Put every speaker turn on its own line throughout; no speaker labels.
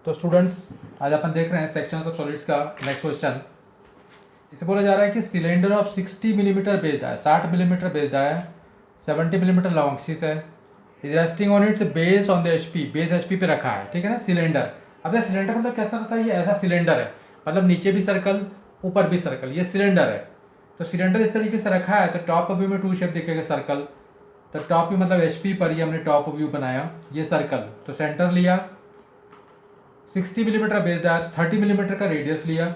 तो स्टूडेंट्स आज अपन देख रहे हैं सेक्शंस ऑफ सॉलिड्स का नेक्स्ट क्वेश्चन। इसे बोला जा रहा है कि सिलेंडर ऑफ 60 मिलीमीटर बेस्ड है, 60 मिलीमीटर बेस्ड है, 70 मिलीमीटर लॉन्ग एक्सिस है, is resting on it's base on the HP, base HP पे रखा है, ठीक है ना। सिलेंडर, अब ये सिलेंडर मतलब कैसा रहता है, ये ऐसा सिलेंडर है, मतलब नीचे भी सर्कल ऊपर भी सर्कल, ये सिलेंडर है। तो सिलेंडर इस तरीके से रखा है तो टॉप व्यू में टू शेप दिखेगा सर्कल, तो टॉप व्यू मतलब एचपी पर ही हमने टॉप व्यू बनाया, ये सर्कल। तो सेंटर लिया, 60 मिलीमीटर बेस डायर, 30 मिलीमीटर का रेडियस लिया,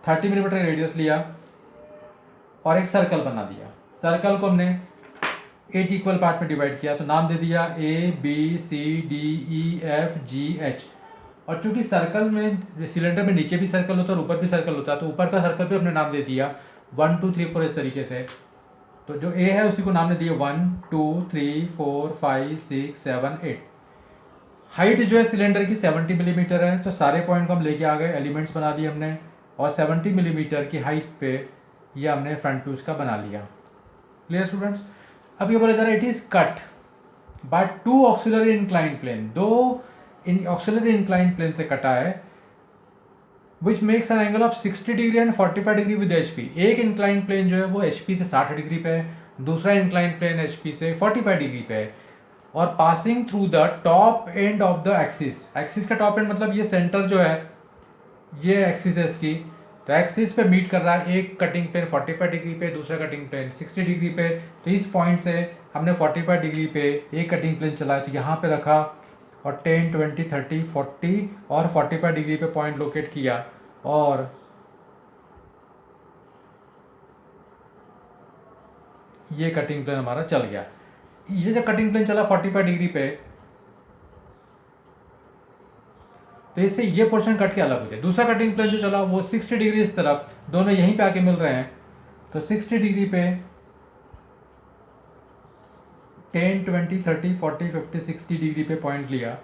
30 मिलीमीटर रेडियस लिया और एक सर्कल बना दिया। सर्कल को हमने 8 इक्वल पार्ट में डिवाइड किया, तो नाम दे दिया A B C D E F G H. और चूंकि सर्कल में, सिलेंडर में नीचे भी सर्कल होता है और ऊपर भी सर्कल होता है, तो ऊपर का सर्कल पे हमने नाम दे दिया 1 2 3 4 इस तरीके से। तो जो ए है उसी को नाम दे दिया 1 2 3 4 5 6 7 8। हाइट जो है सिलेंडर की 70 मिलीमीटर है, तो सारे पॉइंट को हम लेके आ गए, एलिमेंट्स बना दिए हमने, और 70 मिलीमीटर की हाइट पे ये हमने फ्रंट व्यू का बना लिया। Clear students. अब ये बोला जा रहा है it is cut by two auxiliary inclined plane, दो ऑक्सिलरी इंक्लाइंड प्लेन से कटा है, which makes an angle of 60 degree and 45 degree with HP. एक इंक्लाइंड प्लेन जो है वो एचपी से 60 डिग्री पे है, दूसरा इंक्लाइंड प्लेन एचपी से 45 डिग्री पे है, और passing through the top end of the axis. Axis का टॉप एंड मतलब ये सेंटर जो है, ये एक्सिस है इसकी, तो एक्सिस पे मीट कर रहा है एक कटिंग प्लेन 45 डिग्री पे, दूसरा कटिंग प्लेन 60 डिग्री पे। तो इस पॉइंट से हमने 45 डिग्री पे एक कटिंग प्लेन चलाया, तो यहाँ पे रखा और 10 20 30 40 और 45 डिग्री पे पॉइंट लोकेट किया, और ये कटिंग प्लेन हमारा चल गया। ये जो कटिंग प्लेन चला 45 डिग्री पे, तो इससे ये पोर्शन कट के अलग हो गया। दूसरा कटिंग प्लेन जो चला वो 60 डिग्री इस तरफ, दोनों यहीं पे आके मिल रहे हैं, तो 60 डिग्री पे 10 20 30 40 50 60 डिग्री पे पॉइंट लिया,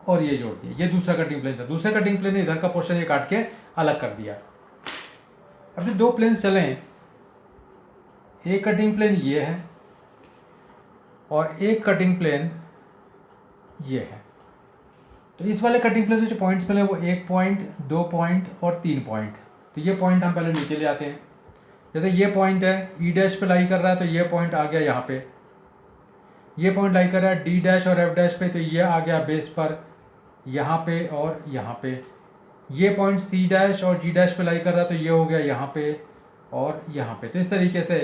और ये जोड़ दिया। ये दूसरा कटिंग प्लेन था। दूसरे कटिंग प्लेन ने इधर का पोर्शन ये काट के अलग कर दिया। अब जो दो प्लेन चले, एक कटिंग प्लेन ये है और एक कटिंग प्लेन ये है। तो इस वाले कटिंग प्लेन से जो पॉइंट्स मिले वो 1 पॉइंट 2 पॉइंट और 3 पॉइंट। तो ये पॉइंट हम पहले नीचे ले आते हैं। जैसे ये पॉइंट है ई डैश पे लाई कर रहा है, तो ये पॉइंट आ गया यहाँ पे। ये पॉइंट लाई कर रहा है डी डैश और एफ डैश पे, तो ये आ गया बेस पर यहाँ पे और यहाँ पे। ये पॉइंट सी डैश और जी डैश पे लाई कर रहा है, तो ये हो गया यहाँ पे और यहाँ पे। तो इस तरीके से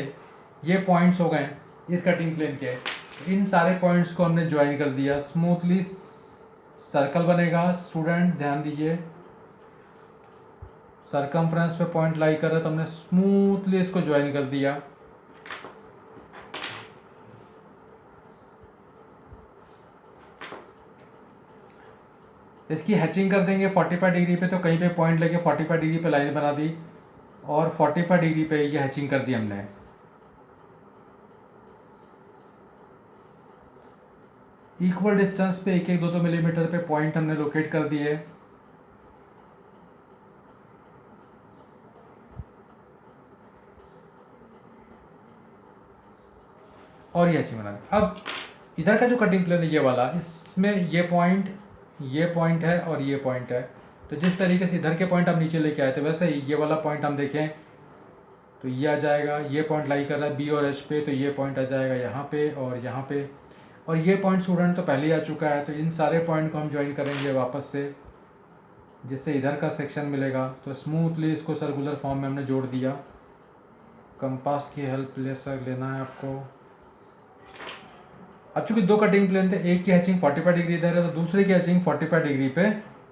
ये पॉइंट्स हो गए इस कटिंग प्लेन के। इन सारे पॉइंट्स को हमने ज्वाइन कर दिया, स्मूथली सर्कल बनेगा। स्टूडेंट ध्यान दीजिए, सरकमफ्रेंस पे पॉइंट लाई कर रहा है, तो हमने स्मूथली इसको ज्वाइन कर दिया। इसकी हैचिंग कर देंगे 45 डिग्री पे, तो कहीं पे पॉइंट लेके 45 डिग्री पे लाइन बना दी, और 45 डिग्री पे ये हैचिंग कर दी हमने। इक्वल डिस्टेंस पे 1 1 2 2 मिलीमीटर पे पॉइंट हमने लोकेट कर दिए। और ये हैचिंग बना दी। अब इधर का जो कटिंग प्लेन है ये वाला, इसमें ये पॉइंट है और ये पॉइंट है। तो जिस तरीके से इधर के पॉइंट हम नीचे लेके आए थे, वैसे ही ये वाला पॉइंट हम देखें तो ये आ जाएगा। ये पॉइंट लाई कर रहा है बी और एच पे, तो ये पॉइंट आ जाएगा यहाँ पे और यहाँ पे। और ये पॉइंट स्टूडेंट तो पहले ही आ चुका है, तो इन सारे पॉइंट को हम ज्वाइन करेंगे वापस से, जिससे इधर का सेक्शन मिलेगा। तो स्मूथली इसको सर्कुलर फॉर्म में हमने जोड़ दिया। कंपास की हेल्प लेना है आपको। अब चूंकि दो कटिंग प्लेन थे, एक की हैचिंग 45 डिग्री इधर है, तो दूसरे की हैचिंग 45 डिग्री पे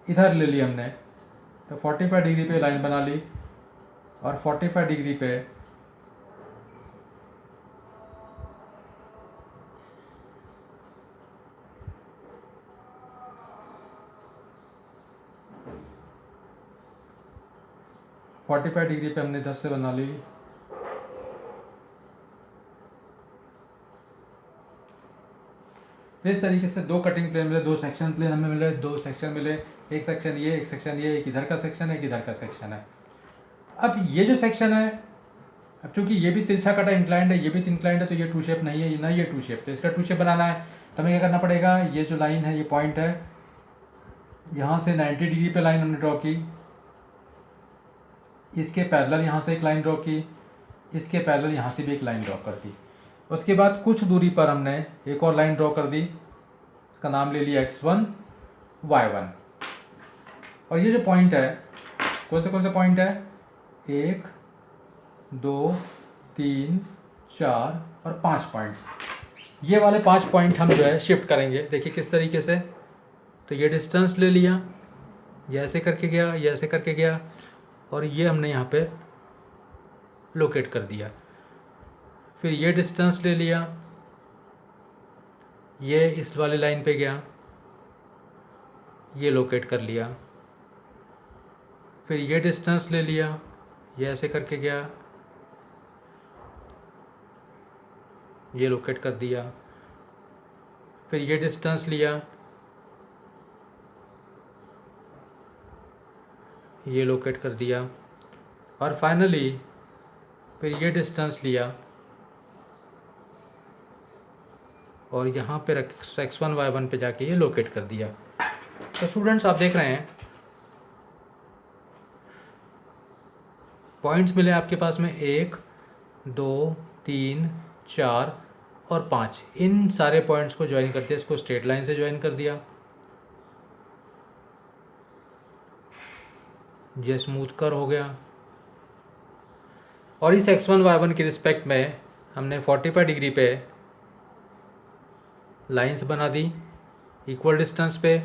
इधर ले ली हमने। तो 45 डिग्री पे लाइन बना ली, और 45 डिग्री पे हमने इधर से बना ली। इस तरीके से दो कटिंग प्लेन मिले, दो सेक्शन प्लेन हमें मिले, दो सेक्शन मिले, एक सेक्शन ये, एक सेक्शन ये, एक इधर का सेक्शन है, एक इधर का सेक्शन है। अब ये जो सेक्शन है अब चूंकि ये भी तिरछा कटा इंक्लाइंड है, ये भी इंक्लाइंड है, तो ये टू शेप नहीं है, ना ये टू शेप, तो इसका टू शेप बनाना है तो हमें क्या करना पड़ेगा, ये जो लाइन है, ये पॉइंट है, यहाँ से 90 डिग्री पे लाइन हमने ड्रॉ की, इसके पैरेलल यहाँ से एक लाइन ड्रॉ की, इसके पैरेलल यहाँ से भी एक लाइन ड्रॉ कर दी। उसके बाद कुछ दूरी पर हमने एक और लाइन ड्रॉ कर दी, इसका नाम ले लिया x1 y1। और ये जो पॉइंट है, कौन से पॉइंट है, 1 2 3 4 और 5 पॉइंट, ये वाले 5 पॉइंट हम जो है शिफ्ट करेंगे। देखिए किस तरीके से, तो ये डिस्टेंस ले लिया, ये ऐसे करके गया, ये ऐसे करके गया, और ये हमने यहाँ पे लोकेट कर दिया। फिर ये डिस्टेंस ले लिया, ये इस वाले लाइन पे गया, ये लोकेट कर लिया। फिर ये डिस्टेंस ले लिया, ये ऐसे करके गया, ये लोकेट कर दिया। फिर ये डिस्टेंस लिया, ये लोकेट कर दिया। और फाइनली फिर ये डिस्टेंस लिया और यहाँ पे रख x1 y1 पे जाके ये लोकेट कर दिया। तो स्टूडेंट्स आप देख रहे हैं पॉइंट्स मिले आपके पास में 1 2 3 4 और 5। इन सारे पॉइंट्स को ज्वाइन कर दिया, इसको स्ट्रेट लाइन से ज्वाइन कर दिया, ये स्मूथ कर हो गया। और इस x1 y1 के रिस्पेक्ट में हमने 45 डिग्री पे लाइंस बना दी इक्वल डिस्टेंस पे।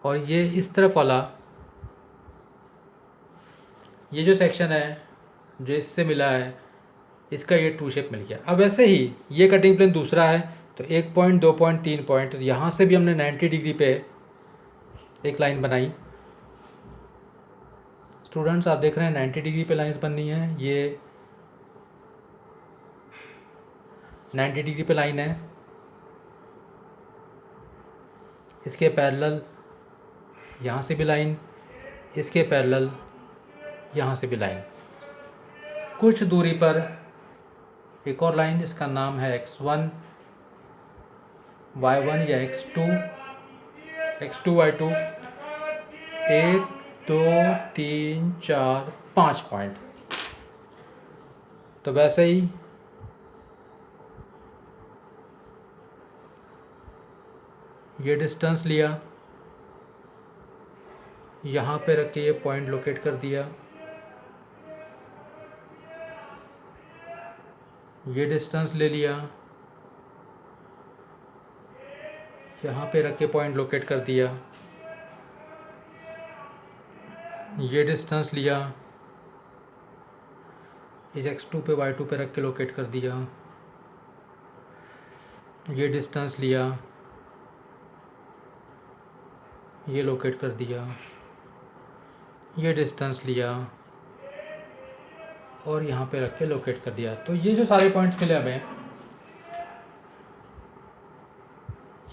और ये इस तरफ वाला ये जो सेक्शन है जो इससे मिला है, इसका ये टू शेप मिल गया। अब वैसे ही ये कटिंग प्लेन दूसरा है, तो 1 पॉइंट 2 पॉइंट 3 पॉइंट, यहाँ से भी हमने 90 डिग्री पे एक लाइन बनाई। स्टूडेंट्स आप देख रहे हैं 90 डिग्री पे लाइंस बननी है, ये 90 डिग्री पे लाइन है, इसके पैरेलल यहाँ से भी लाइन, इसके पैरेलल यहाँ से भी लाइन। कुछ दूरी पर एक और लाइन, इसका नाम है x1 y1 या x2 y2। 1 2 3 4 5 पॉइंट। तो वैसे ही ये डिस्टेंस लिया, यहाँ पे रख के ये पॉइंट लोकेट कर दिया, ये डिस्टेंस ले लिया, यहाँ पे रख के पॉइंट लोकेट कर दिया, ये डिस्टेंस लिया, इस x2 पे y2 पे रख के लोकेट कर दिया, ये डिस्टेंस लिया, ये लोकेट कर दिया, ये डिस्टेंस लिया और यहाँ पे रख के लोकेट कर दिया। तो ये जो सारे पॉइंट्स मिले हमें,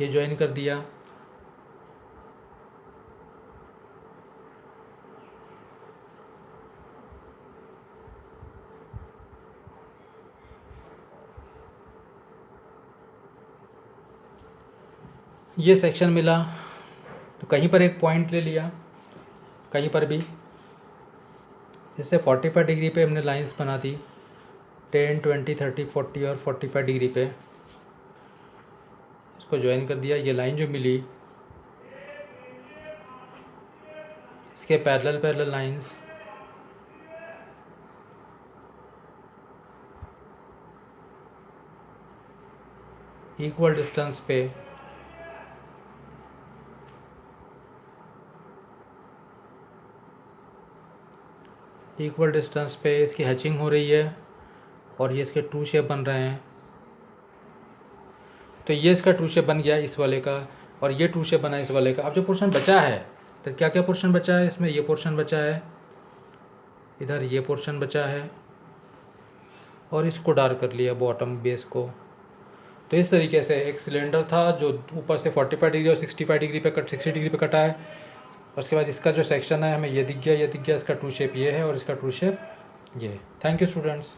ये ज्वाइन कर दिया, ये सेक्शन मिला, तो कहीं पर एक पॉइंट ले लिया, कहीं पर भी, जैसे 45 डिग्री पे हमने लाइंस बना दी, 10 20 30 40 और 45 डिग्री पे इसको ज्वाइन कर दिया। ये लाइन जो मिली, इसके पैरेलल लाइंस, इक्वल डिस्टेंस पे इसकी हैचिंग हो रही है और ये इसके टू शेप बन रहे हैं। तो ये इसका टू शेप बन गया इस वाले का, और ये टू शेप बना इस वाले का। अब जो पोर्शन बचा है, तो क्या क्या पोर्शन बचा है इसमें, ये पोर्शन बचा है, इधर ये पोर्शन बचा है, और इसको डार्क कर लिया बॉटम बेस को, तो इस तरीके से एक सिलेंडर था जो ऊपर से 45 डिग्री और 65 डिग्री पे 60 डिग्री पे कटा है। उसके बाद इसका जो सेक्शन है हमें ये दिख गया, इसका ट्रू शेप ये है और इसका ट्रू शेप ये है। Thank you students.